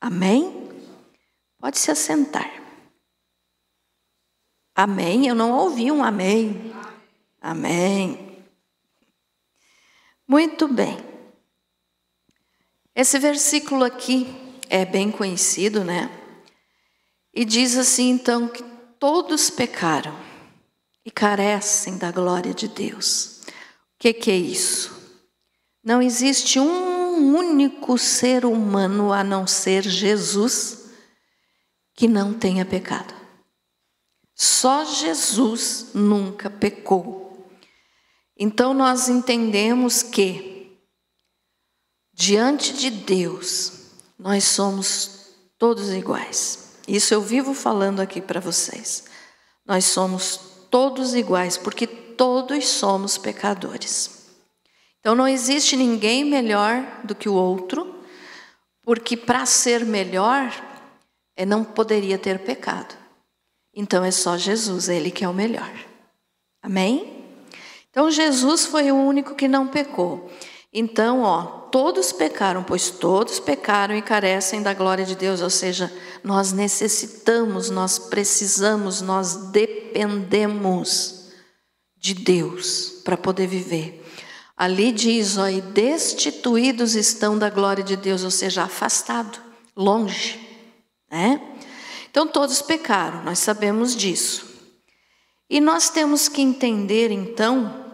Amém? Pode se assentar. Amém? Eu não ouvi um amém. Amém. Muito bem. Esse versículo aqui é bem conhecido, né? E diz assim, então, que todos pecaram e carecem da glória de Deus. O que é isso? Não existe um único ser humano, a não ser Jesus, que não tenha pecado. Só Jesus nunca pecou. Então nós entendemos que, diante de Deus, nós somos todos iguais. Isso eu vivo falando aqui para vocês. Nós somos todos iguais, porque todos somos pecadores. Então não existe ninguém melhor do que o outro, porque para ser melhor, não poderia ter pecado. Então é só Jesus, Ele que é o melhor. Amém? Então Jesus foi o único que não pecou. Então, todos pecaram, pois todos pecaram e carecem da glória de Deus. Ou seja, nós necessitamos, nós precisamos, nós dependemos de Deus para poder viver. Ali diz, e destituídos estão da glória de Deus, ou seja, afastado, longe, né? Então todos pecaram, nós sabemos disso. E nós temos que entender então,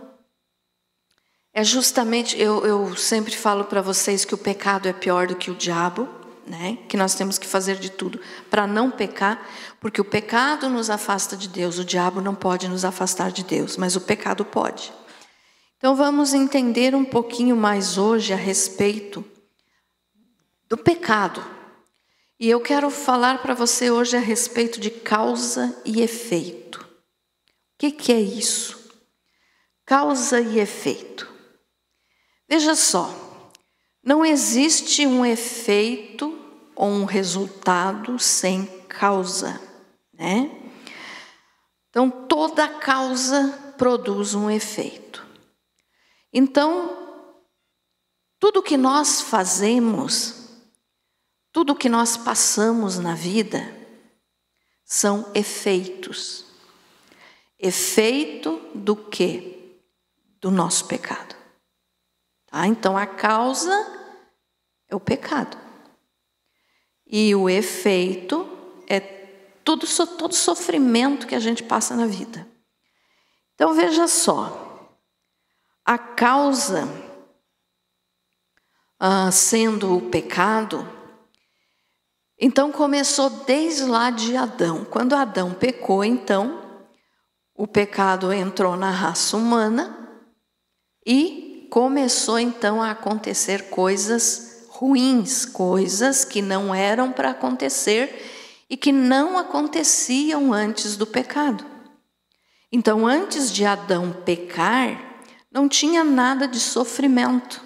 justamente, eu sempre falo para vocês que o pecado é pior do que o diabo, né? Que nós temos que fazer de tudo para não pecar, porque o pecado nos afasta de Deus, o diabo não pode nos afastar de Deus, mas o pecado pode. Então vamos entender um pouquinho mais hoje a respeito do pecado. E eu quero falar para você hoje a respeito de causa e efeito. O que é isso? Causa e efeito. Veja só, não existe um efeito ou um resultado sem causa, né? Então toda causa produz um efeito. Então, tudo que nós fazemos, tudo que nós passamos na vida, são efeitos. Efeito do quê? Do nosso pecado. Tá? Então, a causa é o pecado. E o efeito é todo sofrimento que a gente passa na vida. Então, veja só. A causa, sendo o pecado, então começou desde lá de Adão. Quando Adão pecou, então, o pecado entrou na raça humana e começou então a acontecer coisas ruins, coisas que não eram para acontecer e que não aconteciam antes do pecado. Então, antes de Adão pecar, não tinha nada de sofrimento.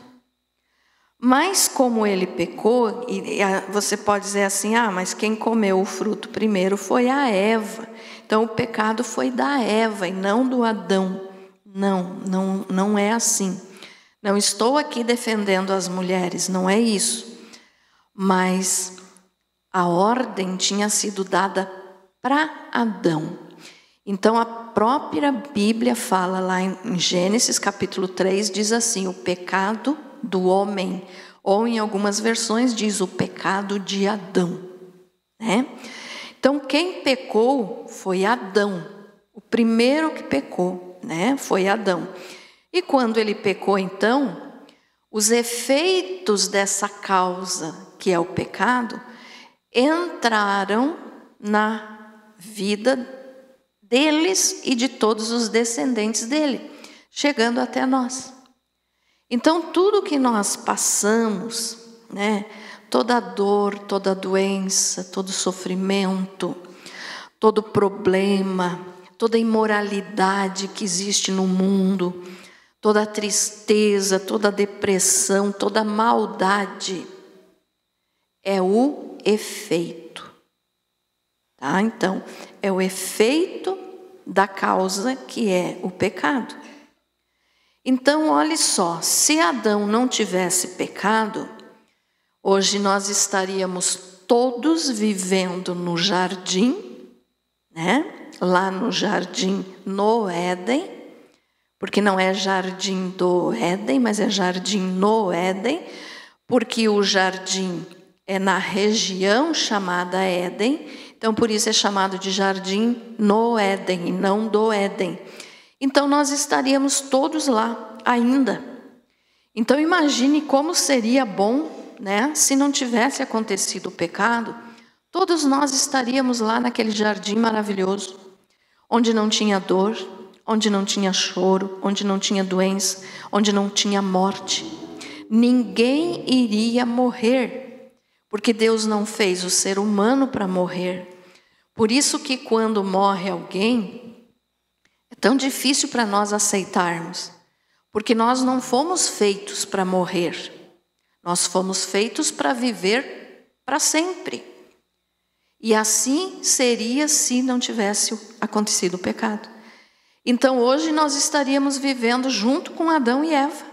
Mas como ele pecou, e você pode dizer assim, mas quem comeu o fruto primeiro foi a Eva. Então o pecado foi da Eva e não do Adão. Não é assim. Não estou aqui defendendo as mulheres, não é isso. Mas a ordem tinha sido dada para Adão. Então a própria Bíblia fala lá em Gênesis capítulo 3, diz assim, o pecado do homem, ou em algumas versões diz o pecado de Adão, né? Então quem pecou foi Adão, o primeiro que pecou, né? Foi Adão. E quando ele pecou então, os efeitos dessa causa, que é o pecado, entraram na vida deles e de todos os descendentes dele, chegando até nós. Então tudo que nós passamos, né, toda dor, toda doença, todo sofrimento, todo problema, toda imoralidade que existe no mundo, toda tristeza, toda depressão, toda maldade, é o efeito. Tá? Então, é o efeito da causa que é o pecado. Então, olhe só, se Adão não tivesse pecado, hoje nós estaríamos todos vivendo no jardim, né? Lá no jardim no Éden, porque não é jardim do Éden, mas é jardim no Éden, porque o jardim é na região chamada Éden, então por isso é chamado de jardim no Éden e não do Éden. Então nós estaríamos todos lá ainda. Então imagine como seria bom, né, se não tivesse acontecido o pecado, todos nós estaríamos lá naquele jardim maravilhoso, onde não tinha dor, onde não tinha choro, onde não tinha doença, onde não tinha morte. Ninguém iria morrer, porque Deus não fez o ser humano para morrer. Por isso que quando morre alguém, é tão difícil para nós aceitarmos, porque nós não fomos feitos para morrer, nós fomos feitos para viver para sempre. E assim seria se não tivesse acontecido o pecado. Então hoje nós estaríamos vivendo junto com Adão e Eva,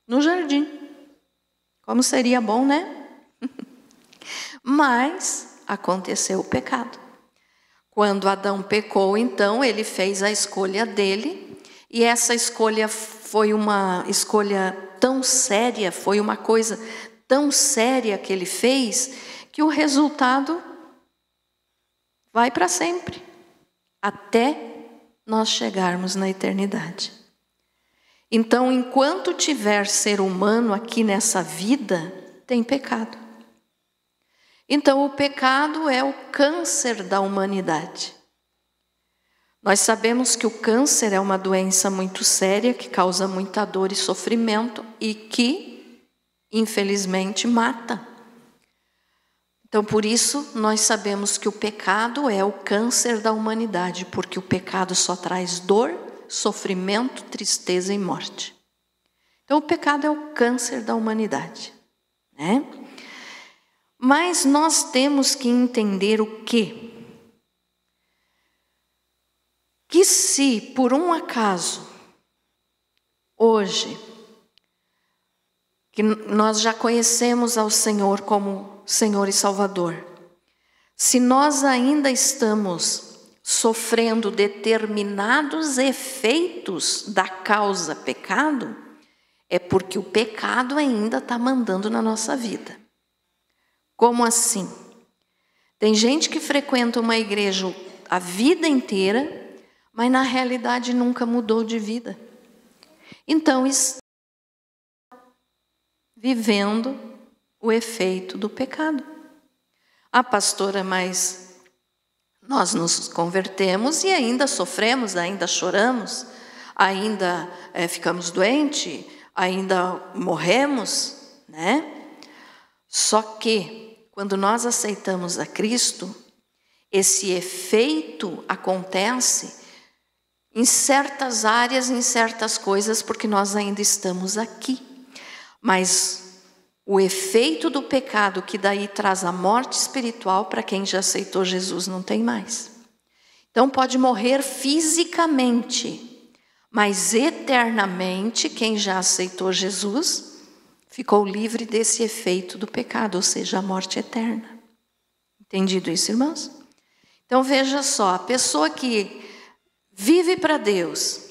no jardim. Como seria bom, né? Mas aconteceu o pecado. Quando Adão pecou, então ele fez a escolha dele, e essa escolha foi uma escolha tão séria, foi uma coisa tão séria que ele fez, que o resultado vai para sempre, até nós chegarmos na eternidade. Então, enquanto tiver ser humano aqui nessa vida, tem pecado. Então, o pecado é o câncer da humanidade. Nós sabemos que o câncer é uma doença muito séria, que causa muita dor e sofrimento e que, infelizmente, mata. Então, por isso, nós sabemos que o pecado é o câncer da humanidade, porque o pecado só traz dor, sofrimento, tristeza e morte. Então, o pecado é o câncer da humanidade, né? Mas nós temos que entender o quê? Que se, por um acaso, hoje, que nós já conhecemos ao Senhor como Senhor e Salvador, se nós ainda estamos sofrendo determinados efeitos da causa pecado, é porque o pecado ainda está mandando na nossa vida. Como assim? Tem gente que frequenta uma igreja a vida inteira, mas na realidade nunca mudou de vida. Então está vivendo o efeito do pecado. Ah, pastora, mas nós nos convertemos e ainda sofremos, ainda choramos, ainda ficamos doentes, ainda morremos, né? Só que quando nós aceitamos a Cristo, esse efeito acontece em certas áreas, em certas coisas, porque nós ainda estamos aqui. Mas o efeito do pecado, que daí traz a morte espiritual, para quem já aceitou Jesus, não tem mais. Então pode morrer fisicamente, mas eternamente, quem já aceitou Jesus ficou livre desse efeito do pecado, ou seja, a morte eterna. Entendido isso, irmãos? Então veja só, a pessoa que vive para Deus,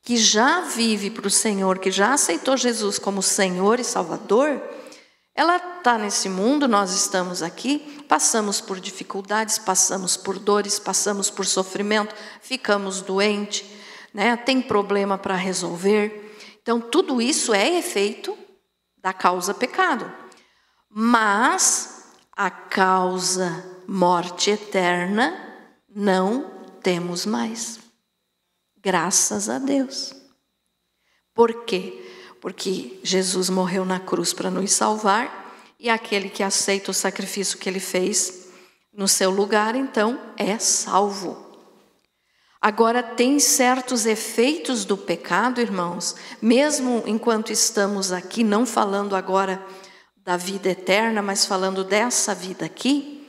que já vive para o Senhor, que já aceitou Jesus como Senhor e Salvador, ela está nesse mundo, nós estamos aqui, passamos por dificuldades, passamos por dores, passamos por sofrimento, ficamos doentes, né? Tem problema para resolver. Então tudo isso é efeito da causa pecado. Mas a causa morte eterna não temos mais. Graças a Deus. Por quê? Porque Jesus morreu na cruz para nos salvar, e aquele que aceita o sacrifício que ele fez no seu lugar, então, é salvo. Agora, tem certos efeitos do pecado, irmãos, mesmo enquanto estamos aqui, não falando agora da vida eterna, mas falando dessa vida aqui,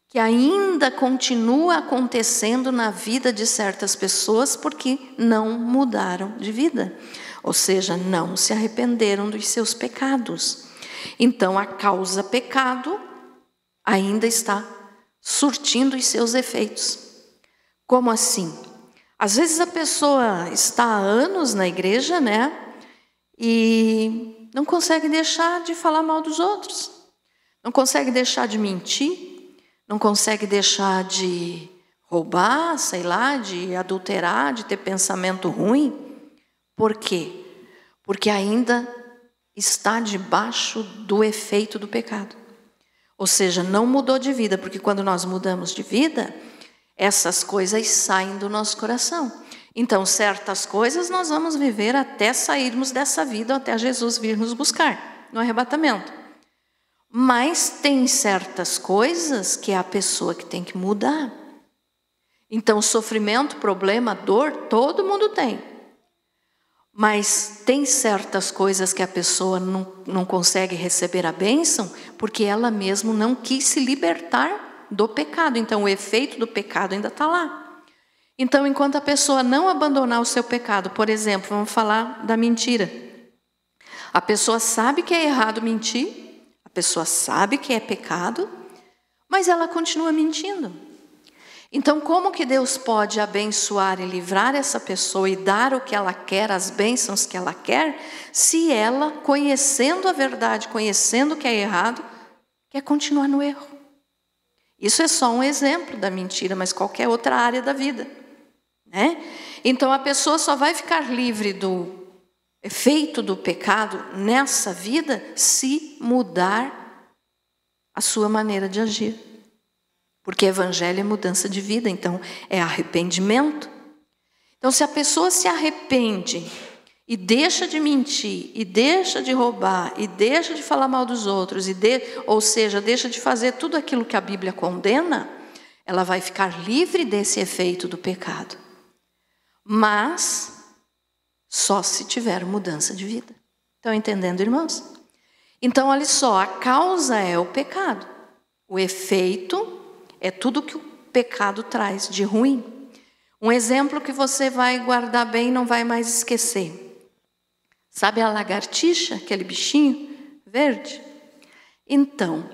que ainda continua acontecendo na vida de certas pessoas porque não mudaram de vida, ou seja, não se arrependeram dos seus pecados. Então, a causa pecado ainda está surtindo os seus efeitos. Como assim? Às vezes a pessoa está há anos na igreja, né? E não consegue deixar de falar mal dos outros. Não consegue deixar de mentir. Não consegue deixar de roubar, sei lá, de adulterar, de ter pensamento ruim. Por quê? Porque ainda está debaixo do efeito do pecado. Ou seja, não mudou de vida, porque quando nós mudamos de vida, essas coisas saem do nosso coração. Então, certas coisas nós vamos viver até sairmos dessa vida, até Jesus vir nos buscar, no arrebatamento. Mas tem certas coisas que é a pessoa que tem que mudar. Então, sofrimento, problema, dor, todo mundo tem. Mas tem certas coisas que a pessoa não consegue receber a bênção porque ela mesma não quis se libertar do pecado. Então, o efeito do pecado ainda está lá. Então, enquanto a pessoa não abandonar o seu pecado, por exemplo, vamos falar da mentira. A pessoa sabe que é errado mentir, a pessoa sabe que é pecado, mas ela continua mentindo. Então, como que Deus pode abençoar e livrar essa pessoa e dar o que ela quer, as bênçãos que ela quer, se ela, conhecendo a verdade, conhecendo o que é errado, quer continuar no erro? Isso é só um exemplo da mentira, mas qualquer outra área da vida, né? Então, a pessoa só vai ficar livre do efeito do pecado nessa vida se mudar a sua maneira de agir. Porque evangelho é mudança de vida, então é arrependimento. Então, se a pessoa se arrepende e deixa de mentir, e deixa de roubar, e deixa de falar mal dos outros, ou seja, deixa de fazer tudo aquilo que a Bíblia condena, ela vai ficar livre desse efeito do pecado. Mas só se tiver mudança de vida. Estão entendendo, irmãos? Então, olha só, a causa é o pecado. O efeito é tudo que o pecado traz de ruim. Um exemplo que você vai guardar bem e não vai mais esquecer. Sabe a lagartixa, aquele bichinho verde? Então,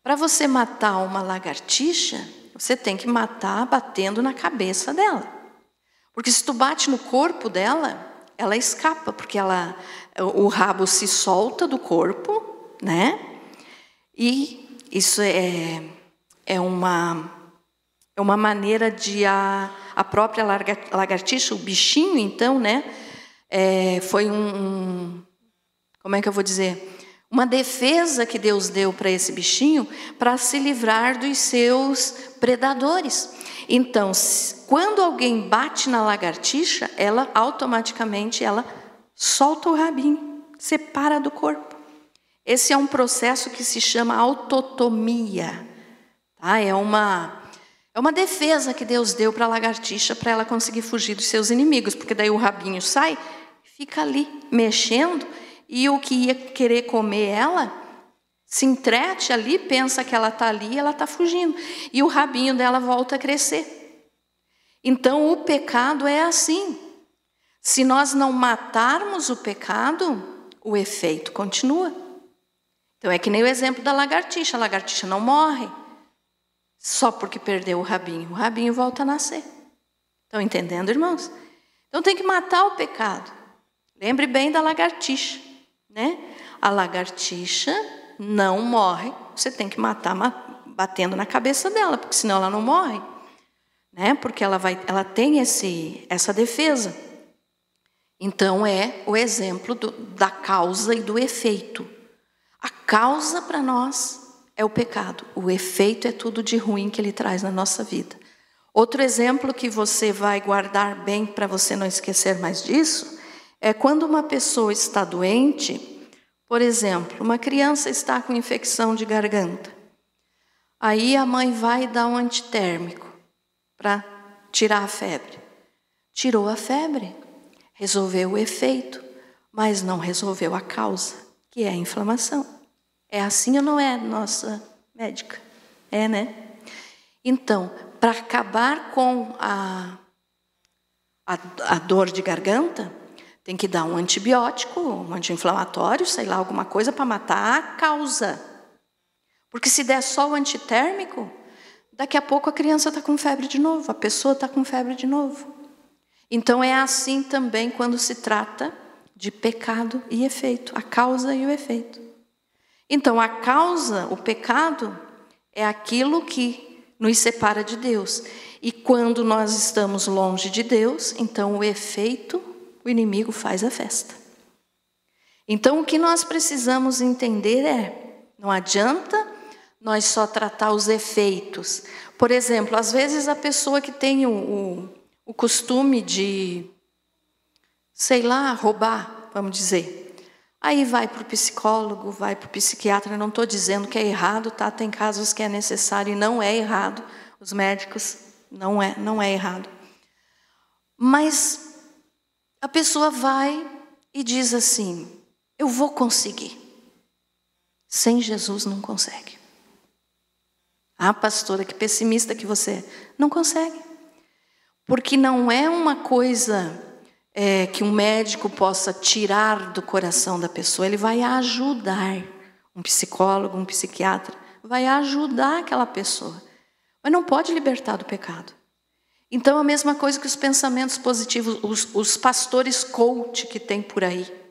para você matar uma lagartixa, você tem que matar batendo na cabeça dela. Porque se tu bate no corpo dela, ela escapa, porque o rabo se solta do corpo, né? E isso é uma maneira de a própria lagartixa, o bichinho, então, né? Foi como é que eu vou dizer? Uma defesa que Deus deu para esse bichinho para se livrar dos seus predadores. Então, quando alguém bate na lagartixa, ela automaticamente solta o rabinho, separa do corpo. Esse é um processo que se chama autotomia. Tá? É uma defesa que Deus deu para a lagartixa para ela conseguir fugir dos seus inimigos, porque daí o rabinho sai, fica ali mexendo, e o que ia querer comer ela se entrete ali, pensa que ela está ali e ela está fugindo. E o rabinho dela volta a crescer. Então o pecado é assim. Se nós não matarmos o pecado, o efeito continua. Então é que nem o exemplo da lagartixa. A lagartixa não morre só porque perdeu o rabinho volta a nascer. Estão entendendo, irmãos? Então tem que matar o pecado. Lembre bem da lagartixa, né? A lagartixa não morre, você tem que matar batendo na cabeça dela, porque senão ela não morre, né? Porque ela tem essa defesa. Então é o exemplo da causa e do efeito. A causa para nós é o pecado. O efeito é tudo de ruim que ele traz na nossa vida. Outro exemplo que você vai guardar bem para você não esquecer mais disso, é quando uma pessoa está doente. Por exemplo, uma criança está com infecção de garganta. Aí a mãe vai dar um antitérmico para tirar a febre. Tirou a febre, resolveu o efeito, mas não resolveu a causa, que é a inflamação. É assim ou não é, nossa médica? É, né? Então, para acabar com a dor de garganta, tem que dar um antibiótico, um anti-inflamatório, sei lá, alguma coisa para matar a causa. Porque se der só o antitérmico, daqui a pouco a criança está com febre de novo, a pessoa está com febre de novo. Então é assim também quando se trata de pecado e efeito, a causa e o efeito. Então a causa, o pecado, é aquilo que nos separa de Deus. E quando nós estamos longe de Deus, então o efeito, o inimigo faz a festa. Então o que nós precisamos entender é, não adianta nós só tratar os efeitos. Por exemplo, às vezes a pessoa que tem o costume de, sei lá, roubar, vamos dizer. Aí vai para o psicólogo, vai para o psiquiatra. Não estou dizendo que é errado, tá? Tem casos que é necessário e não é errado. Os médicos, não é errado. Mas a pessoa vai e diz assim, eu vou conseguir. Sem Jesus não consegue. Ah, pastora, que pessimista que você é. Não consegue. Porque não é uma coisa que um médico possa tirar do coração da pessoa. Ele vai ajudar. Um psicólogo, um psiquiatra, vai ajudar aquela pessoa. Mas não pode libertar do pecado. Então, a mesma coisa que os pensamentos positivos, os pastores coach que tem por aí.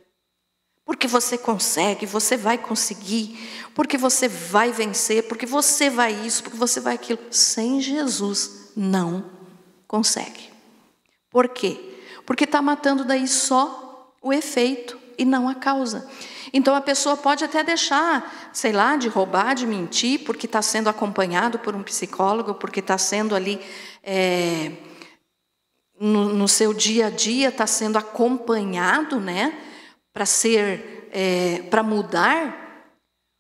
Porque você consegue, você vai conseguir, porque você vai vencer, porque você vai isso, porque você vai aquilo. Sem Jesus, não consegue. Por quê? Porque está matando daí só o efeito e não a causa. Então a pessoa pode até deixar, sei lá, de roubar, de mentir, porque está sendo acompanhado por um psicólogo, porque está sendo ali, no seu dia a dia, está sendo acompanhado, né? Para mudar,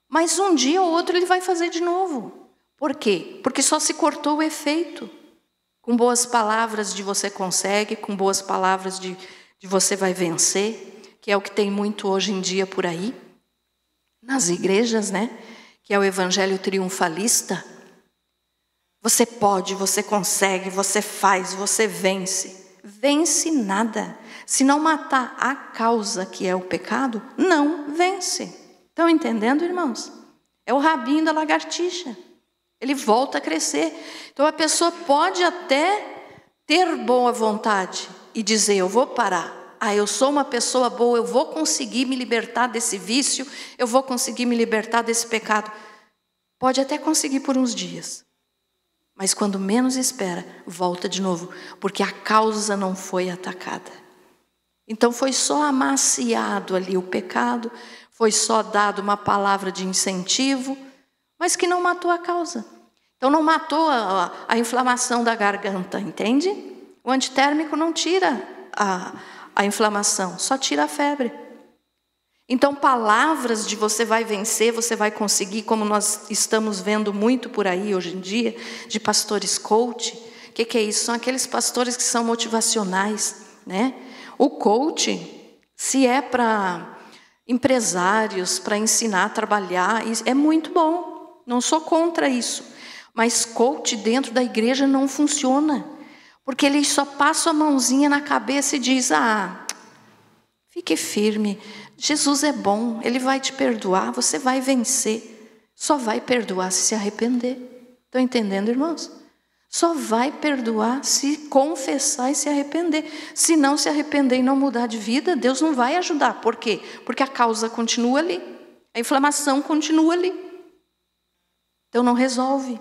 mas um dia ou outro ele vai fazer de novo. Por quê? Porque só se cortou o efeito. Com boas palavras de você consegue, com boas palavras de você vai vencer, que é o que tem muito hoje em dia por aí, nas igrejas, né? Que é o evangelho triunfalista. Você pode, você consegue, você faz, você vence. Vence nada. Se não matar a causa, que é o pecado, não vence. Estão entendendo, irmãos? É o rabinho da lagartixa. Ele volta a crescer. Então a pessoa pode até ter boa vontade e dizer, eu vou parar. Ah, eu sou uma pessoa boa, eu vou conseguir me libertar desse vício, eu vou conseguir me libertar desse pecado. Pode até conseguir por uns dias. Mas quando menos espera, volta de novo, porque a causa não foi atacada. Então foi só amaciado ali o pecado, foi só dado uma palavra de incentivo, mas que não matou a causa. Então não matou a inflamação da garganta, entende? O antitérmico não tira a inflamação, só tira a febre. Então palavras de você vai vencer, você vai conseguir, como nós estamos vendo muito por aí hoje em dia, de pastores coach. O que é isso? São aqueles pastores que são motivacionais, né? O coach, se é para empresários, para ensinar a trabalhar, é muito bom. Não sou contra isso. Mas coach dentro da igreja não funciona. Porque ele só passa a mãozinha na cabeça e diz, fique firme, Jesus é bom, Ele vai te perdoar, você vai vencer. Só vai perdoar se se arrepender. Estão entendendo, irmãos? Só vai perdoar se confessar e se arrepender. Se não se arrepender e não mudar de vida, Deus não vai ajudar. Por quê? Porque a causa continua ali. A inflamação continua ali. Então não resolve.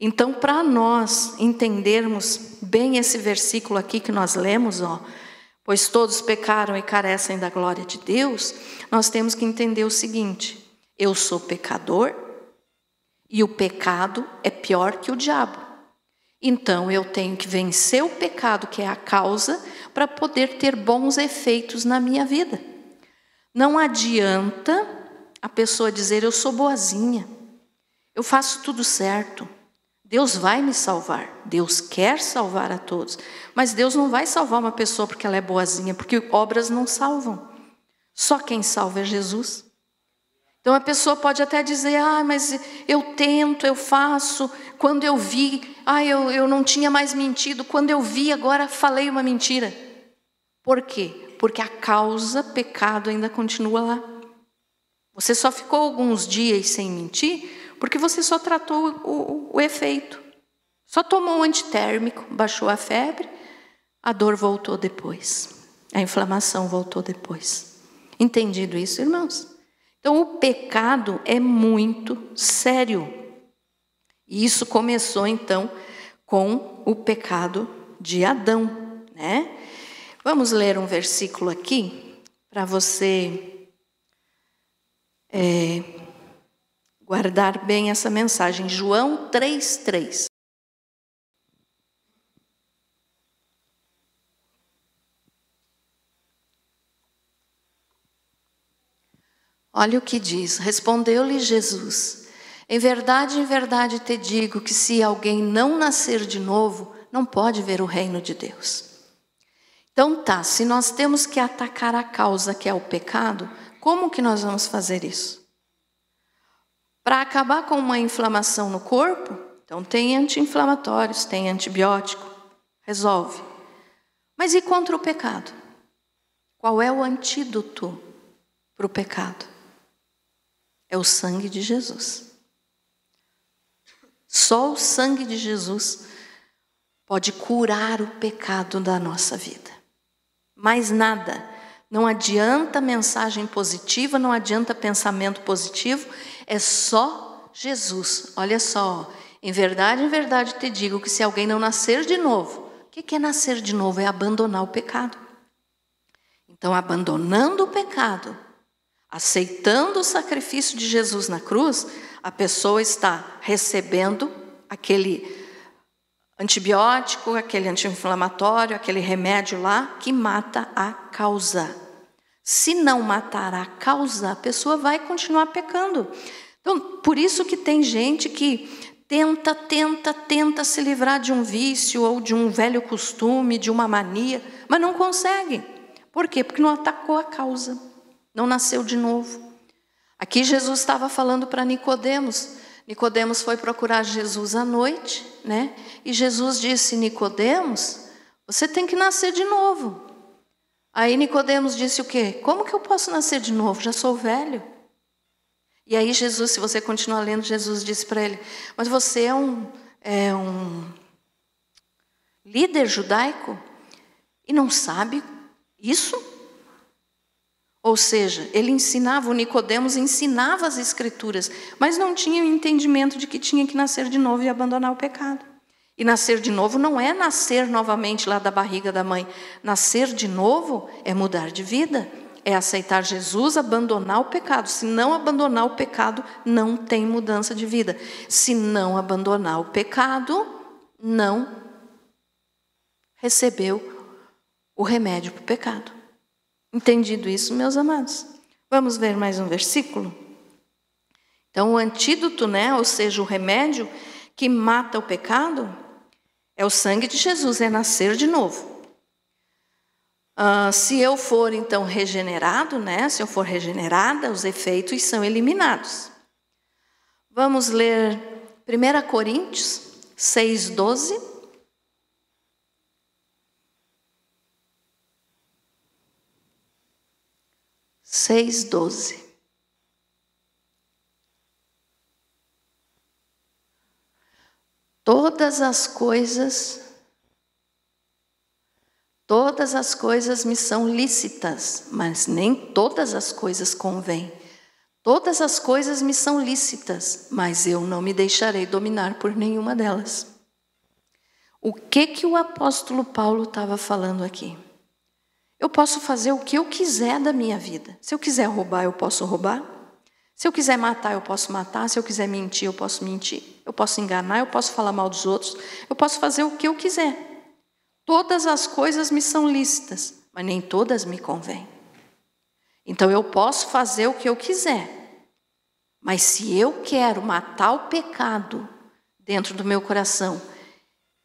Então, para nós entendermos bem esse versículo aqui que nós lemos, pois todos pecaram e carecem da glória de Deus, nós temos que entender o seguinte: eu sou pecador e o pecado é pior que o diabo. Então eu tenho que vencer o pecado, que é a causa, para poder ter bons efeitos na minha vida. Não adianta a pessoa dizer, eu sou boazinha, eu faço tudo certo, Deus vai me salvar. Deus quer salvar a todos, mas Deus não vai salvar uma pessoa porque ela é boazinha, porque obras não salvam. Só quem salva é Jesus. Então a pessoa pode até dizer, mas eu tento, eu faço, quando eu vi, eu não tinha mais mentido, quando eu vi agora falei uma mentira. Por quê? Porque a causa, pecado ainda continua lá. Você só ficou alguns dias sem mentir, porque você só tratou o efeito. Só tomou um antitérmico, baixou a febre, a dor voltou depois. A inflamação voltou depois. Entendido isso, irmãos? Então, o pecado é muito sério. E isso começou, então, com o pecado de Adão, né? Vamos ler um versículo aqui, para você guardar bem essa mensagem. João 3:3. Olha o que diz. Respondeu-lhe Jesus: em verdade te digo que se alguém não nascer de novo, não pode ver o reino de Deus. Então tá, se nós temos que atacar a causa que é o pecado, como que nós vamos fazer isso? Para acabar com uma inflamação no corpo, então tem anti-inflamatórios, tem antibiótico, resolve. Mas e contra o pecado? Qual é o antídoto para o pecado? É o sangue de Jesus. Só o sangue de Jesus pode curar o pecado da nossa vida. Mais nada. Não adianta mensagem positiva, não adianta pensamento positivo, é só Jesus. Olha só, em verdade te digo que se alguém não nascer de novo, o que é nascer de novo? É abandonar o pecado. Então, abandonando o pecado, aceitando o sacrifício de Jesus na cruz, a pessoa está recebendo aquele antibiótico, aquele anti-inflamatório, aquele remédio lá que mata a causa. Se não matar a causa, a pessoa vai continuar pecando. Então, por isso que tem gente que tenta se livrar de um vício ou de um velho costume, de uma mania, mas não consegue. Por quê? Porque não atacou a causa. Não nasceu de novo. Aqui Jesus estava falando para Nicodemos. Nicodemos foi procurar Jesus à noite, né? E Jesus disse: Nicodemos, você tem que nascer de novo. Aí Nicodemos disse o quê? Como que eu posso nascer de novo? Já sou velho. E aí Jesus, se você continuar lendo, Jesus disse para ele: mas você é um líder judaico e não sabe isso? Ou seja, ele ensinava, o Nicodemos ensinava as escrituras, mas não tinha o entendimento de que tinha que nascer de novo e abandonar o pecado. E nascer de novo não é nascer novamente lá da barriga da mãe. Nascer de novo é mudar de vida, é aceitar Jesus, abandonar o pecado. Se não abandonar o pecado, não tem mudança de vida. Se não abandonar o pecado, não recebeu o remédio para o pecado. Entendido isso, meus amados? Vamos ver mais um versículo? Então, o antídoto, né, ou seja, o remédio que mata o pecado, é o sangue de Jesus, é nascer de novo. Se eu for, então, regenerado, né, se eu for regenerada, os efeitos são eliminados. Vamos ler 1 Coríntios 6:12. 6:12. Todas as coisas me são lícitas, mas nem todas as coisas convêm. Todas as coisas me são lícitas, mas eu não me deixarei dominar por nenhuma delas. O que o apóstolo Paulo estava falando aqui? Eu posso fazer o que eu quiser da minha vida. Se eu quiser roubar, eu posso roubar. Se eu quiser matar, eu posso matar. Se eu quiser mentir, eu posso mentir. Eu posso enganar, eu posso falar mal dos outros. Eu posso fazer o que eu quiser. Todas as coisas me são lícitas, mas nem todas me convêm. Então eu posso fazer o que eu quiser. Mas se eu quero matar o pecado dentro do meu coração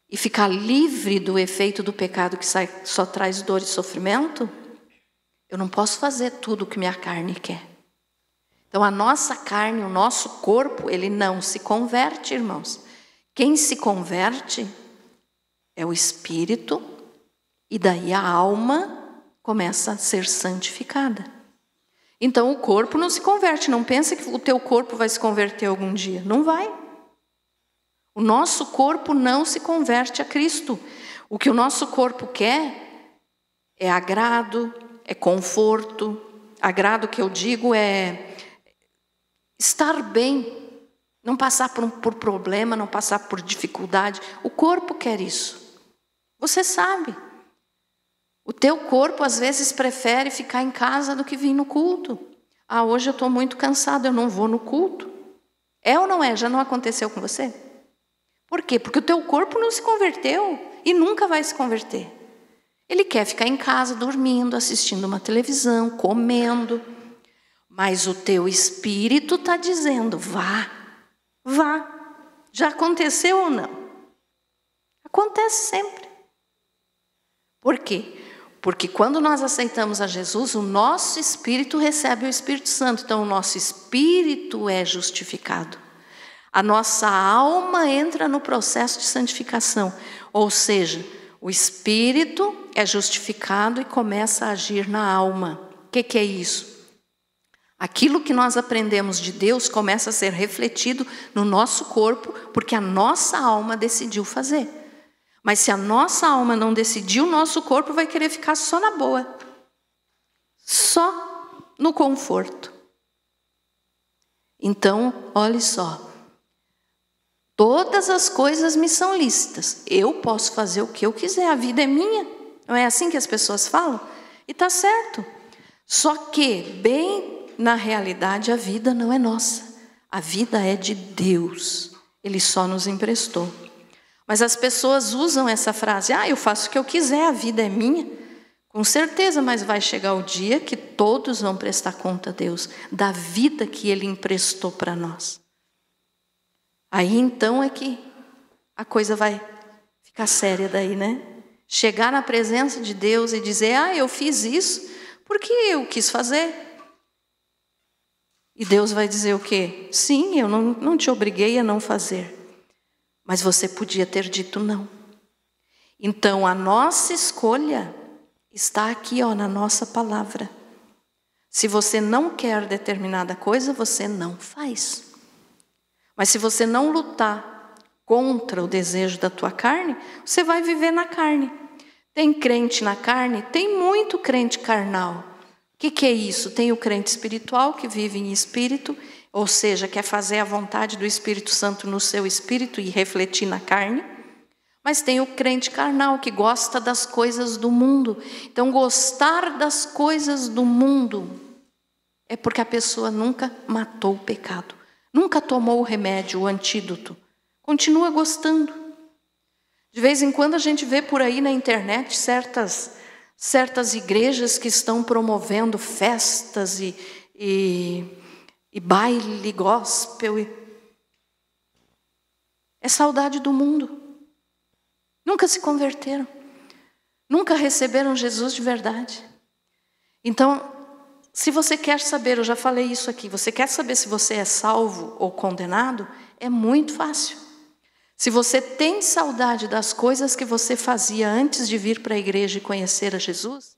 e ficar livre do efeito do pecado que só traz dor e sofrimento, eu não posso fazer tudo o que minha carne quer. Então a nossa carne, o nosso corpo, ele não se converte, irmãos. Quem se converte é o espírito, e daí a alma começa a ser santificada. Então o corpo não se converte. Não pensa que o teu corpo vai se converter algum dia. Não vai. O nosso corpo não se converte a Cristo. O que o nosso corpo quer é agrado, é conforto. Agrado que eu digo é estar bem, não passar por problema, não passar por dificuldade. O corpo quer isso. Você sabe. O teu corpo às vezes prefere ficar em casa do que vir no culto. Ah, hoje eu estou muito cansado, eu não vou no culto. É ou não é? Já não aconteceu com você? Por quê? Porque o teu corpo não se converteu e nunca vai se converter. Ele quer ficar em casa dormindo, assistindo uma televisão, comendo. Mas o teu espírito está dizendo, vá, vá. Já aconteceu ou não? Acontece sempre. Por quê? Porque quando nós aceitamos a Jesus, o nosso espírito recebe o Espírito Santo. Então o nosso espírito é justificado. A nossa alma entra no processo de santificação. Ou seja, o espírito é justificado e começa a agir na alma. O que é isso? Aquilo que nós aprendemos de Deus começa a ser refletido no nosso corpo, porque a nossa alma decidiu fazer. Mas se a nossa alma não decidir, o nosso corpo vai querer ficar só na boa. Só no conforto. Então, olhe só. Todas as coisas me são lícitas. Eu posso fazer o que eu quiser, a vida é minha. Não é assim que as pessoas falam? E está certo. Só que, bem na realidade, a vida não é nossa. A vida é de Deus. Ele só nos emprestou. Mas as pessoas usam essa frase, eu faço o que eu quiser, a vida é minha. Com certeza, mas vai chegar o dia que todos vão prestar conta a Deus da vida que Ele emprestou para nós. Aí então é que a coisa vai ficar séria daí, né? Chegar na presença de Deus e dizer, eu fiz isso porque eu quis fazer. E Deus vai dizer o quê? Sim, eu não te obriguei a não fazer. Mas você podia ter dito não. Então a nossa escolha está aqui, na nossa palavra. Se você não quer determinada coisa, você não faz. Mas se você não lutar contra o desejo da tua carne, você vai viver na carne. Tem crente na carne? Tem muito crente carnal. O que é isso? Tem o crente espiritual que vive em espírito, ou seja, quer fazer a vontade do Espírito Santo no seu espírito e refletir na carne. Mas tem o crente carnal que gosta das coisas do mundo. Então, gostar das coisas do mundo é porque a pessoa nunca matou o pecado. Nunca tomou o remédio, o antídoto. Continua gostando. De vez em quando a gente vê por aí na internet certas igrejas que estão promovendo festas e baile gospel. É saudade do mundo. Nunca se converteram. Nunca receberam Jesus de verdade. Então, se você quer saber, eu já falei isso aqui, você quer saber se você é salvo ou condenado? É muito fácil. Se você tem saudade das coisas que você fazia antes de vir para a igreja e conhecer a Jesus,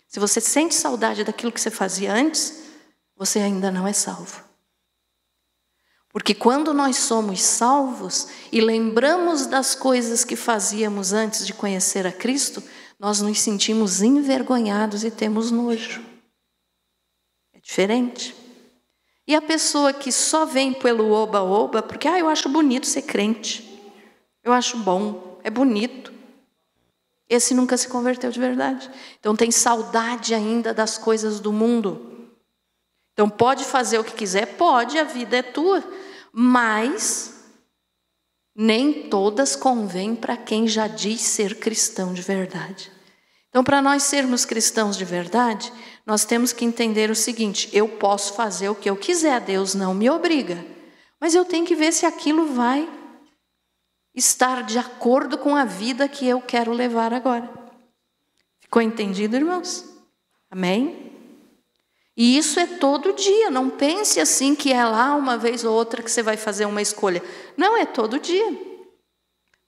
se você sente saudade daquilo que você fazia antes, você ainda não é salvo. Porque quando nós somos salvos e lembramos das coisas que fazíamos antes de conhecer a Cristo, nós nos sentimos envergonhados e temos nojo. Diferente. E a pessoa que só vem pelo oba-oba, porque eu acho bonito ser crente, eu acho bom, é bonito. Esse nunca se converteu de verdade. Então tem saudade ainda das coisas do mundo. Então pode fazer o que quiser, pode, a vida é tua, mas nem todas convêm para quem já diz ser cristão de verdade. Então, para nós sermos cristãos de verdade, nós temos que entender o seguinte: eu posso fazer o que eu quiser, Deus não me obriga. Mas eu tenho que ver se aquilo vai estar de acordo com a vida que eu quero levar agora. Ficou entendido, irmãos? Amém? E isso é todo dia. Não pense assim que é lá uma vez ou outra que você vai fazer uma escolha. Não, é todo dia.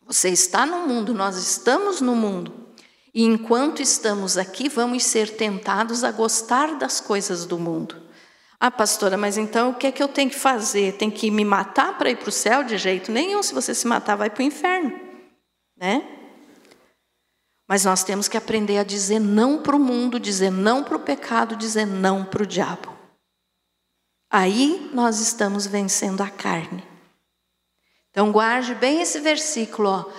Você está no mundo, nós estamos no mundo. E enquanto estamos aqui, vamos ser tentados a gostar das coisas do mundo. Ah, pastora, mas então o que é que eu tenho que fazer? Tem que me matar para ir para o céu? De jeito nenhum. Se você se matar, vai para o inferno, né? Mas nós temos que aprender a dizer não para o mundo, dizer não para o pecado, dizer não para o diabo. Aí nós estamos vencendo a carne. Então guarde bem esse versículo, ó.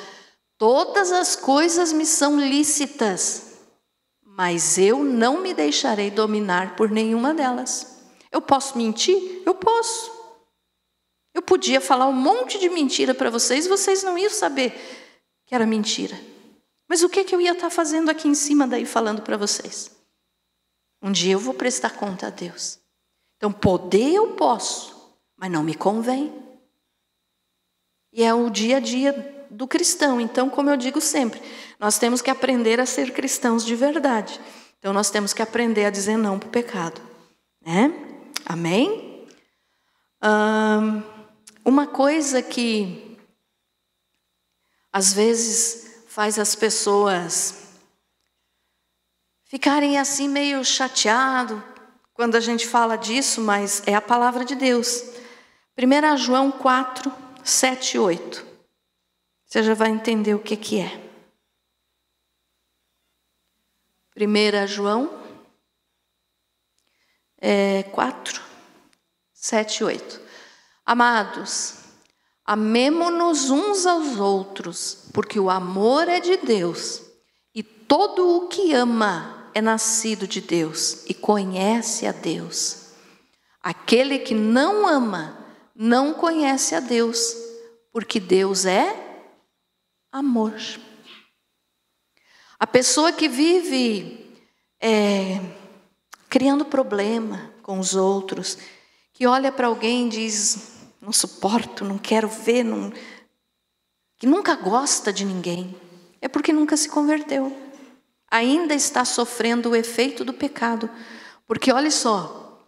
Todas as coisas me são lícitas, mas eu não me deixarei dominar por nenhuma delas. Eu posso mentir? Eu posso. Eu podia falar um monte de mentira para vocês, vocês não iam saber que era mentira. Mas o que eu ia estar fazendo aqui em cima daí falando para vocês? Um dia eu vou prestar conta a Deus. Então poder eu posso, mas não me convém. E é o dia a dia do cristão. Então, como eu digo sempre, nós temos que aprender a ser cristãos de verdade. Então nós temos que aprender a dizer não para o pecado, né? Amém? Uma coisa que às vezes faz as pessoas ficarem assim meio chateado quando a gente fala disso, mas é a palavra de Deus. 1 João 4, 7 e 8. Você já vai entender o que é. 1 João 4, 7 e 8. Amados, amemo-nos uns aos outros, porque o amor é de Deus, e todo o que ama é nascido de Deus e conhece a Deus. Aquele que não ama não conhece a Deus, porque Deus é amor. A pessoa que vive criando problema com os outros, que olha para alguém e diz, não suporto, não quero ver, que nunca gosta de ninguém, é porque nunca se converteu. Ainda está sofrendo o efeito do pecado. Porque olha só,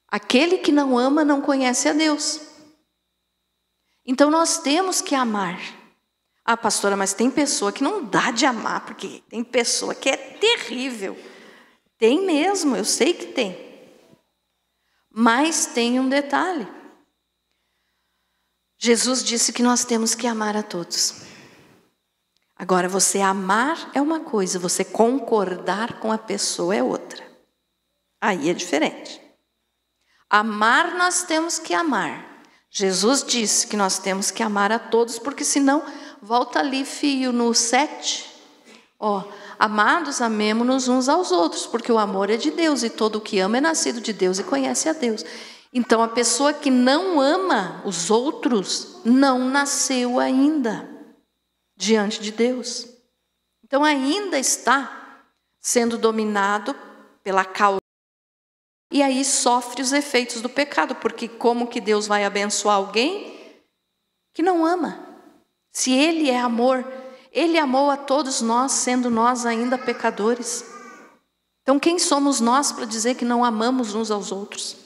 aquele que não ama não conhece a Deus. Então nós temos que amar. Ah, pastora, mas tem pessoa que não dá de amar, porque tem pessoa que é terrível. Tem mesmo, eu sei que tem. Mas tem um detalhe. Jesus disse que nós temos que amar a todos. Agora, você amar é uma coisa, você concordar com a pessoa é outra. Aí é diferente. Amar, nós temos que amar. Jesus disse que nós temos que amar a todos, porque senão, volta ali, filho, no 7. Ó, amados, amemo-nos uns aos outros, porque o amor é de Deus, e todo o que ama é nascido de Deus e conhece a Deus. Então, a pessoa que não ama os outros, não nasceu ainda diante de Deus. Então ainda está sendo dominado pela causa. E aí sofre os efeitos do pecado, porque como que Deus vai abençoar alguém que não ama? Se Ele é amor, Ele amou a todos nós, sendo nós ainda pecadores. Então quem somos nós para dizer que não amamos uns aos outros?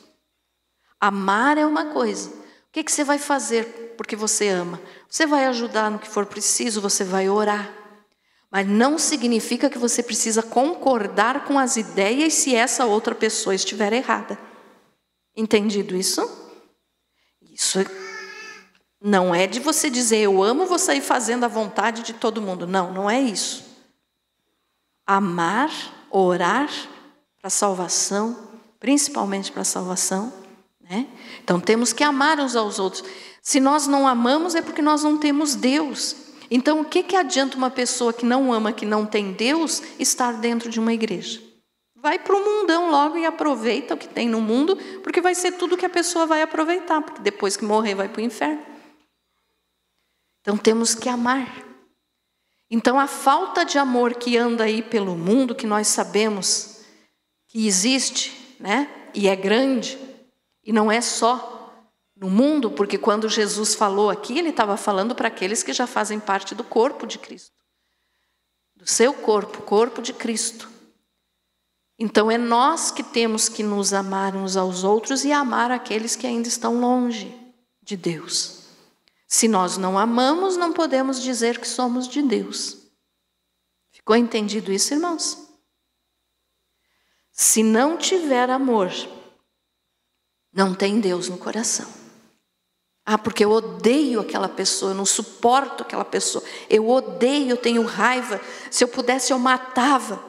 Amar é uma coisa. O que você vai fazer porque você ama? Você vai ajudar no que for preciso, você vai orar. Mas não significa que você precisa concordar com as ideias se essa outra pessoa estiver errada. Entendido isso? Isso não é de você dizer, eu amo, vou sair fazendo a vontade de todo mundo. Não, não é isso. Amar, orar para a salvação, principalmente para a salvação, né? Então temos que amar uns aos outros. Se nós não amamos é porque nós não temos Deus. Então o que adianta uma pessoa que não ama, que não tem Deus, estar dentro de uma igreja? Vai para o mundão logo e aproveita o que tem no mundo, porque vai ser tudo que a pessoa vai aproveitar, porque depois que morrer vai para o inferno. Então temos que amar. Então a falta de amor que anda aí pelo mundo, que nós sabemos que existe, né? E é grande, e não é só no mundo, porque quando Jesus falou aqui, ele estava falando para aqueles que já fazem parte do corpo de Cristo. Do seu corpo, corpo de Cristo. Então é nós que temos que nos amar uns aos outros e amar aqueles que ainda estão longe de Deus. Se nós não amamos, não podemos dizer que somos de Deus. Ficou entendido isso, irmãos? Se não tiver amor, não tem Deus no coração. Ah, porque eu odeio aquela pessoa, eu não suporto aquela pessoa, eu odeio, eu tenho raiva, se eu pudesse eu matava.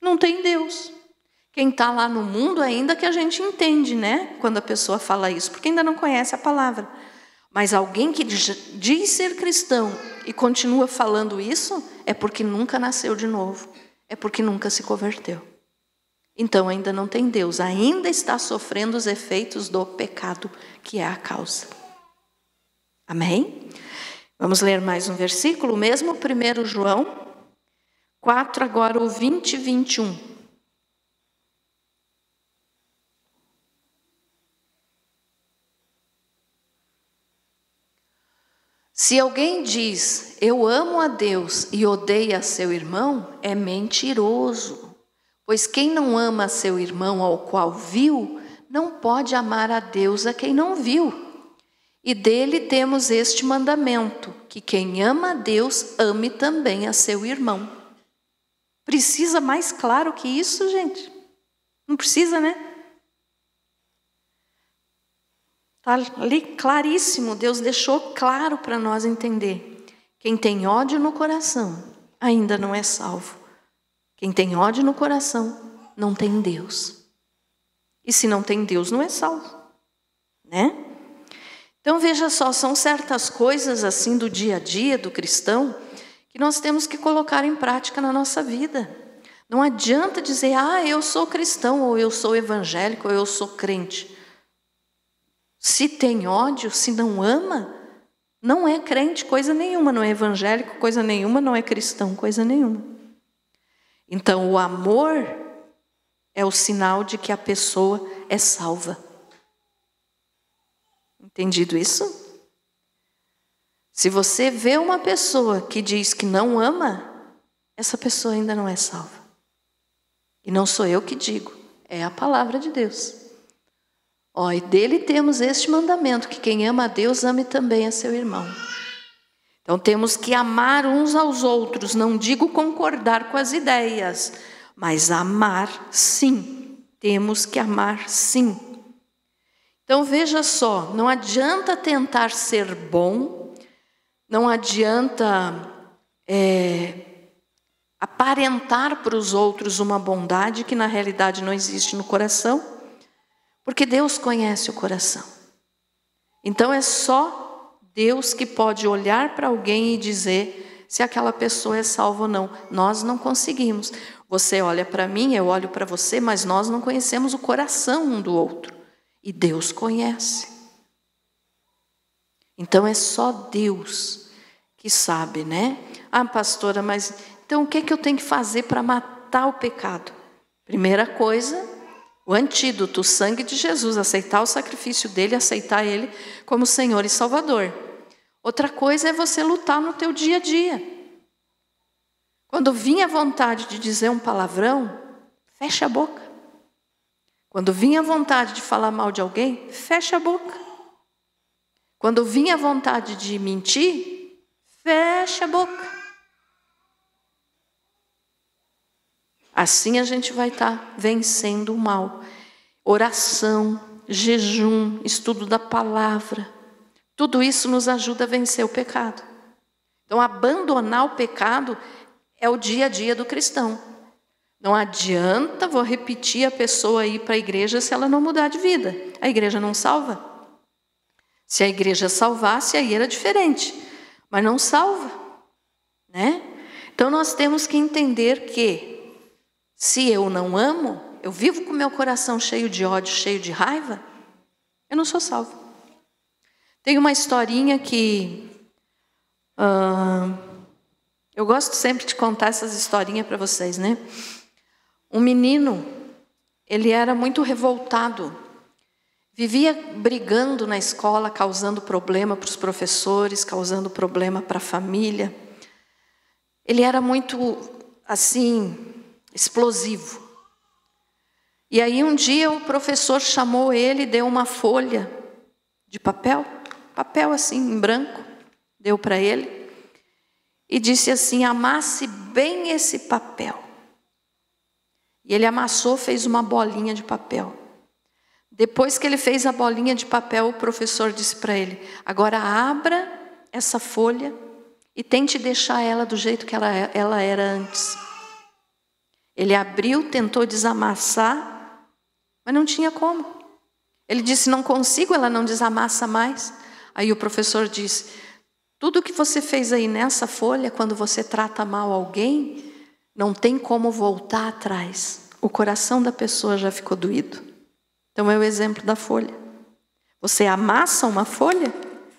Não tem Deus. Quem está lá no mundo ainda que a gente entende, né? Quando a pessoa fala isso, porque ainda não conhece a palavra. Mas alguém que diz ser cristão e continua falando isso, é porque nunca nasceu de novo, é porque nunca se converteu. Então ainda não tem Deus, ainda está sofrendo os efeitos do pecado, que é a causa. Amém? Vamos ler mais um versículo, mesmo 1 João 4, agora o 20 e 21. Se alguém diz, eu amo a Deus e odeia seu irmão, é mentiroso. Pois quem não ama seu irmão ao qual viu, não pode amar a Deus a quem não viu. E dele temos este mandamento, que quem ama a Deus, ame também a seu irmão. Precisa mais claro que isso, gente? Não precisa, né? Está ali claríssimo, Deus deixou claro para nós entender. Quem tem ódio no coração ainda não é salvo. Quem tem ódio no coração não tem Deus. E se não tem Deus, não é salvo, né? Então veja só, são certas coisas assim do dia a dia do cristão que nós temos que colocar em prática na nossa vida. Não adianta dizer, eu sou cristão, ou eu sou evangélico, ou eu sou crente. Se tem ódio, se não ama, não é crente coisa nenhuma, não é evangélico coisa nenhuma, não é cristão coisa nenhuma. Então o amor é o sinal de que a pessoa é salva. Entendido isso? Se você vê uma pessoa que diz que não ama, essa pessoa ainda não é salva. E não sou eu que digo, é a palavra de Deus. E dele temos este mandamento, que quem ama a Deus, ame também a seu irmão. Então temos que amar uns aos outros, não digo concordar com as ideias, mas amar sim, temos que amar sim. Então veja só, não adianta tentar ser bom, não adianta aparentar para os outros uma bondade que na realidade não existe no coração, porque Deus conhece o coração. Então é só Deus que pode olhar para alguém e dizer se aquela pessoa é salva ou não. Nós não conseguimos. Você olha para mim, eu olho para você, mas nós não conhecemos o coração um do outro. E Deus conhece. Então é só Deus que sabe, né? Pastora, mas então o que é que eu tenho que fazer para matar o pecado? Primeira coisa, o antídoto, o sangue de Jesus, aceitar o sacrifício dele, aceitar ele como Senhor e Salvador. Outra coisa é você lutar no teu dia a dia. Quando vinha a vontade de dizer um palavrão, fecha a boca. Quando vinha a vontade de falar mal de alguém, fecha a boca. Quando vinha a vontade de mentir, fecha a boca. Assim a gente vai estar vencendo o mal. Oração, jejum, estudo da palavra, tudo isso nos ajuda a vencer o pecado. Então abandonar o pecado é o dia a dia do cristão. Não adianta, vou repetir, a pessoa ir para a igreja se ela não mudar de vida. A igreja não salva. Se a igreja salvasse, aí era diferente. Mas não salva, né? Então nós temos que entender que se eu não amo, eu vivo com meu coração cheio de ódio, cheio de raiva, eu não sou salvo. Tem uma historinha que eu gosto sempre de contar essas historinhas para vocês, né? Um menino, ele era muito revoltado, vivia brigando na escola, causando problema para os professores, causando problema para a família. Ele era muito, assim, explosivo. E aí um dia o professor chamou ele, deu uma folha de papel assim em branco, deu para ele e disse assim: amasse bem esse papel. E ele amassou, fez uma bolinha de papel. Depois que ele fez a bolinha de papel, o professor disse para ele: agora abra essa folha e tente deixar ela do jeito que ela era antes. Ele abriu, tentou desamassar, mas não tinha como. Ele disse: não consigo, ela não desamassa mais. Aí o professor disse: tudo que você fez aí nessa folha, quando você trata mal alguém, não tem como voltar atrás. O coração da pessoa já ficou doído. Então é o exemplo da folha. Você amassa uma folha,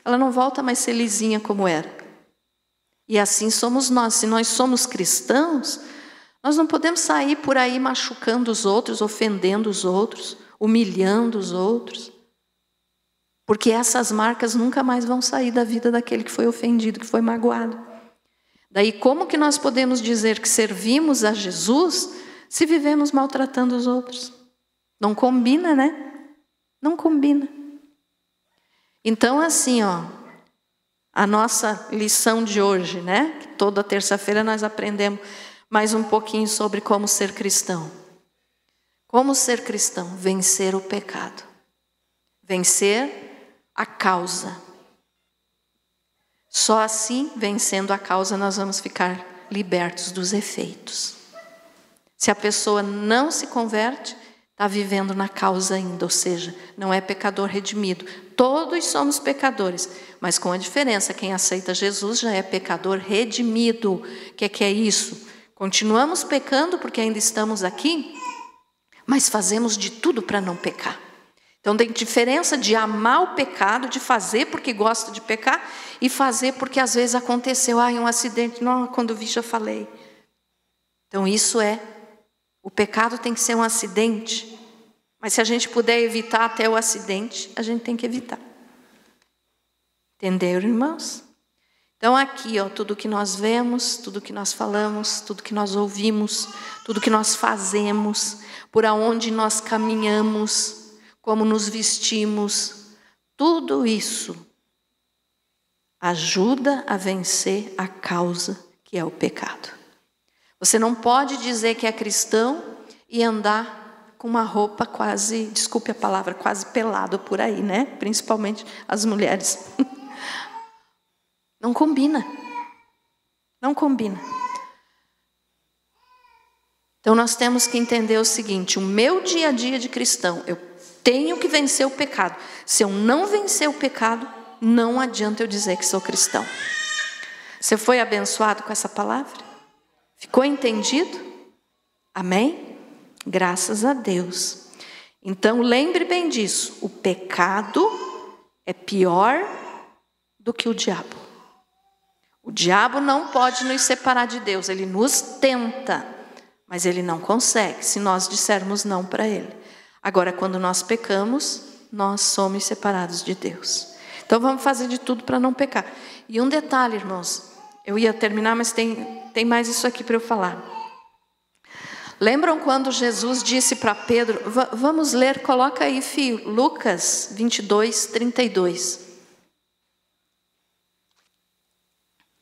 ela não volta mais a ser lisinha como era. E assim somos nós. Se nós somos cristãos, nós não podemos sair por aí machucando os outros, ofendendo os outros, humilhando os outros. Porque essas marcas nunca mais vão sair da vida daquele que foi ofendido, que foi magoado. Daí como que nós podemos dizer que servimos a Jesus se vivemos maltratando os outros? Não combina, né? Não combina. Então assim, a nossa lição de hoje, né? Que toda terça-feira nós aprendemos mais um pouquinho sobre como ser cristão. Como ser cristão? Vencer o pecado. Vencer a causa. Só assim, vencendo a causa, nós vamos ficar libertos dos efeitos. Se a pessoa não se converte, está vivendo na causa ainda, ou seja, não é pecador redimido. Todos somos pecadores, mas com a diferença, quem aceita Jesus já é pecador redimido. O que é isso? Continuamos pecando porque ainda estamos aqui, mas fazemos de tudo para não pecar. Então tem diferença de amar o pecado, de fazer porque gosta de pecar, e fazer porque às vezes aconteceu um acidente, não, quando vi já falei. Então isso o pecado tem que ser um acidente, mas se a gente puder evitar até o acidente, a gente tem que evitar. Entenderam, irmãos? Então aqui, tudo que nós vemos, tudo que nós falamos, tudo que nós ouvimos, tudo que nós fazemos, por aonde nós caminhamos, como nos vestimos, tudo isso ajuda a vencer a causa que é o pecado. Você não pode dizer que é cristão e andar com uma roupa quase, desculpe a palavra, quase pelado por aí, né? Principalmente as mulheres. Não combina. Não combina. Então nós temos que entender o seguinte: o meu dia a dia de cristão, eu tenho que vencer o pecado. Se eu não vencer o pecado, não adianta eu dizer que sou cristão. Você foi abençoado com essa palavra? Ficou entendido? Amém? Graças a Deus. Então lembre bem disso: o pecado é pior do que o diabo. O diabo não pode nos separar de Deus. Ele nos tenta, mas ele não consegue se nós dissermos não para ele. Agora, quando nós pecamos, nós somos separados de Deus. Então vamos fazer de tudo para não pecar. E um detalhe, irmãos, eu ia terminar, mas tem mais isso aqui para eu falar. Lembram quando Jesus disse para Pedro, vamos ler, coloca aí, filho, Lucas 22, 32.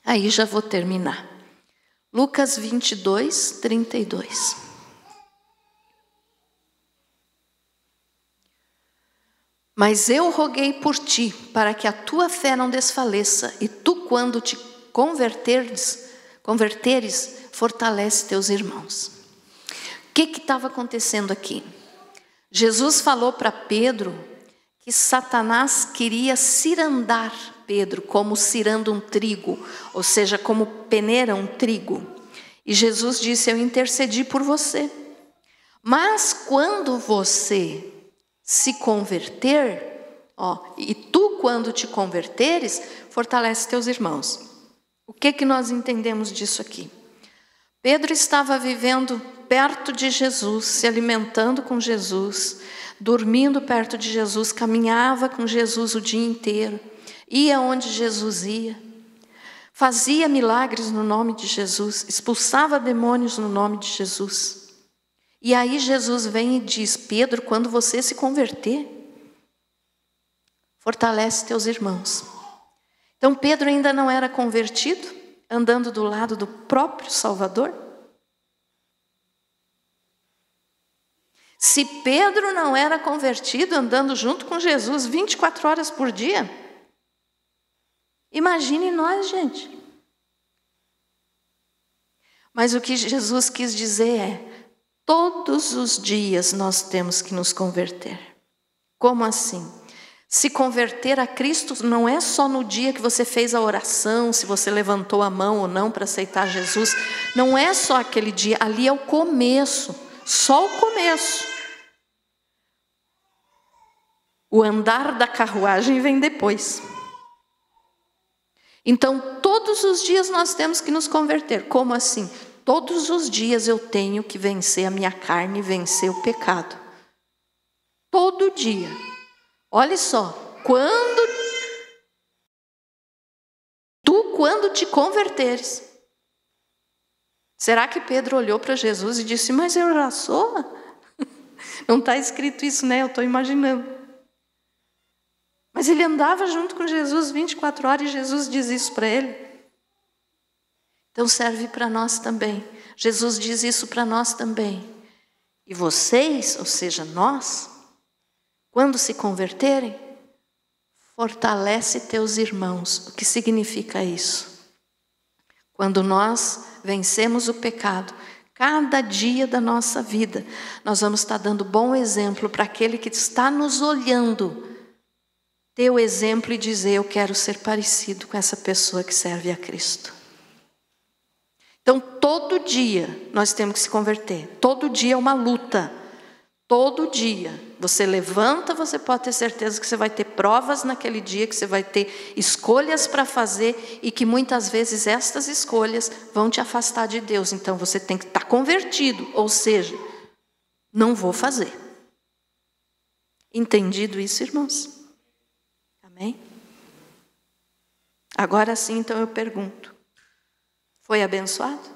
Aí já vou terminar. Lucas 22, 32. Mas eu roguei por ti, para que a tua fé não desfaleça, e tu, quando te converteres, fortalece teus irmãos. O que estava acontecendo aqui? Jesus falou para Pedro que Satanás queria cirandar Pedro, como cirando um trigo, ou seja, como peneira um trigo. E Jesus disse: eu intercedi por você. Mas quando você se converter, e tu quando te converteres, fortalece teus irmãos. O que nós entendemos disso aqui? Pedro estava vivendo perto de Jesus, se alimentando com Jesus, dormindo perto de Jesus, caminhava com Jesus o dia inteiro, ia onde Jesus ia, fazia milagres no nome de Jesus, expulsava demônios no nome de Jesus. E aí Jesus vem e diz: Pedro, quando você se converter, fortalece teus irmãos. Então Pedro ainda não era convertido, andando do lado do próprio Salvador? Se Pedro não era convertido andando junto com Jesus 24 horas por dia, imagine nós, gente. Mas o que Jesus quis dizer é: todos os dias nós temos que nos converter. Como assim? Se converter a Cristo não é só no dia que você fez a oração, se você levantou a mão ou não para aceitar Jesus. Não é só aquele dia, ali é o começo, só o começo. O andar da carruagem vem depois. Então, todos os dias nós temos que nos converter. Como assim? Todos os dias eu tenho que vencer a minha carne, vencer o pecado. Todo dia. Olha só, quando te converteres. Será que Pedro olhou para Jesus e disse: mas eu já sou? Não está escrito isso, né? Eu estou imaginando. Mas ele andava junto com Jesus 24 horas e Jesus diz isso para ele. Então serve para nós também. Jesus diz isso para nós também. E vocês, ou seja, nós, quando se converterem, fortalece teus irmãos. O que significa isso? Quando nós vencemos o pecado, cada dia da nossa vida, nós vamos estar dando bom exemplo para aquele que está nos olhando. Ter o exemplo e dizer: eu quero ser parecido com essa pessoa que serve a Cristo. Então, todo dia nós temos que se converter. Todo dia é uma luta. Todo dia. Você levanta, você pode ter certeza que você vai ter provas naquele dia, que você vai ter escolhas para fazer e que muitas vezes estas escolhas vão te afastar de Deus. Então, você tem que estar convertido, ou seja, não vou fazer. Entendido isso, irmãos? Amém? Agora sim, então eu pergunto: foi abençoado?